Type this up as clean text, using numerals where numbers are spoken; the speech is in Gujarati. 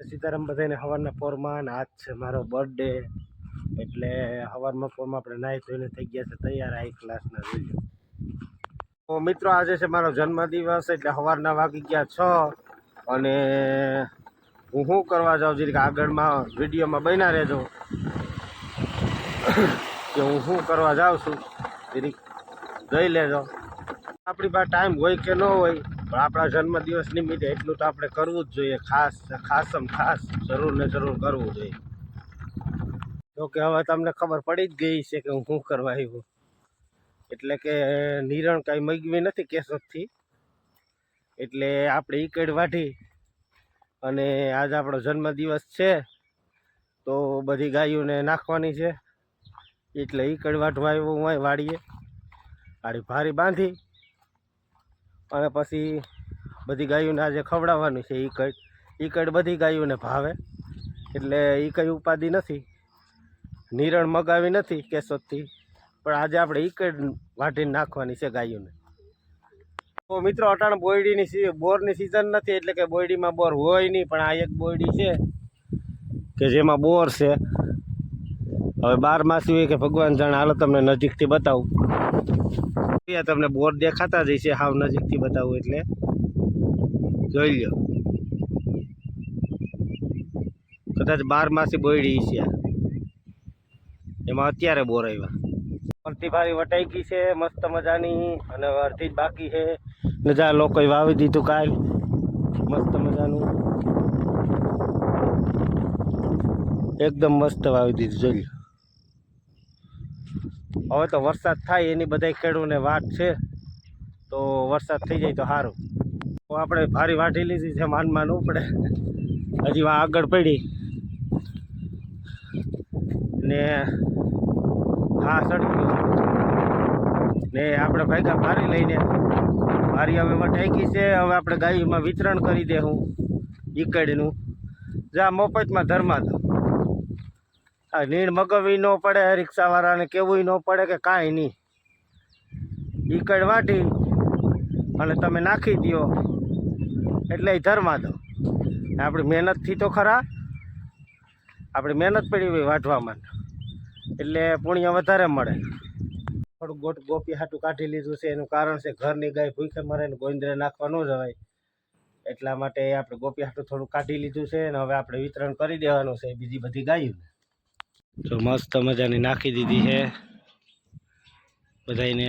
સીતારામ બધાને સવારના પોરમાં અને આજ છે મારો બર્થડે એટલે સવારમાં પોરમાં આપણે નાહી ધોઈને થઈ ગયા છે તૈયાર હાઈ ક્લાસના જોઈએ. તો મિત્રો આજે છે મારો જન્મદિવસ એટલે સવારના વાગી ગયા 6 અને હું શું કરવા જાઉં જરીક આગળમાં વિડીયોમાં બન્યા રહેજો કે હું શું કરવા જાઉં છું જરીક જોઈ લેજો. આપણી પાસે ટાઈમ હોય કે ન હોય પણ આપણા જન્મદિવસ નિમિત્તે એટલું તો આપણે કરવું જ જોઈએ. ખાસ જરૂર ને જરૂર કરવું જોઈએ. તો કે હવે તમને ખબર પડી જ ગઈ છે કે હું શું કરવા આવ્યો. એટલે કે નિરણ કાંઈ મગવી નથી કેશોદથી, એટલે આપણે ઈકડ વાઢી અને આજ આપણો જન્મદિવસ છે તો બધી ગાયોને નાખવાની છે. એટલે ઈકડ વાઢવા આવ્યો હું અહીં વાડીએ આડી ભારી બાંધી અને પછી બધી ગાયોને આજે ખવડાવવાનું છે. ઈકડ બધી ગાયોને ભાવે એટલે એ કંઈ ઉપાધિ નથી. નિરણ મગાવી નથી કેશોદથી, પણ આજે આપણે ઈકડ વાઢીને નાખવાની છે ગાયોને. તો મિત્રો અટાણે બોરની સિઝન નથી એટલે કે બોયડીમાં બોર હોય નહીં, પણ આ એક બોયડી છે કે જેમાં બોર છે. હવે 12 માસી હોય કે ભગવાન જાણે. હાલો તમને નજીકથી બતાવું. તમને બોર દેખાતા જ છે, હાવ નજીકથી બતાવું એટલે જોઈ લ્યો. કદાચ 12 માસી બોયડી છે, એમાં અત્યારે બોર આવ્યા. અડધી ભારી વટાઈ ગઈ છે મસ્ત મજાની અને અડધી જ બાકી છે. નજા લોકોએ વાવી દીધું કાલ મસ્ત મજાનું, એકદમ મસ્ત વાવી દીધું જોઈ લો. હવે તો વરસાદ થાય એની બધા ખેડૂતોને વાત છે, તો વરસાદ થઈ જાય તો સારું. તો આપણે ભારી વાઢી લીધી છે, માન ઉપડે હજી વા આગળ પડી ને હા સડક્યું ને આપણે ભાગ્યા ભારી લઈને. ભારી હવે વટાઈ ગઈ છે. હવે આપણે ગાયોમાં વિતરણ કરી દે હું ઈકડનું જા મફતમાં ધર્મા દો. આ નીણ મગવવી ન પડે, રિક્ષાવાળાને કેવું ન પડે કે કાંઈ નહીં. ઈકડ વાઢી અને તમે નાખી દો એટલે એ ધર્મા દો. આપણી મહેનતથી તો ખરા, આપણી મહેનત પડી હોય વાઢવામાં એટલે પુણ્ય વધારે મળે. થોડુંક ગોપી હાટું કાઢી લીધું છે. એનું કારણ છે ઘરની ગાય ભૂખે મરે ને ગોંદરે નાખવા ન જવાય, એટલા માટે આપણે ગોપી હાટું થોડું કાઢી લીધું છે. અને હવે આપણે વિતરણ કરી દેવાનું છે બીજી બધી ગાયોને. તો મસ્ત મજાની નાખી દીધી છે બધાને.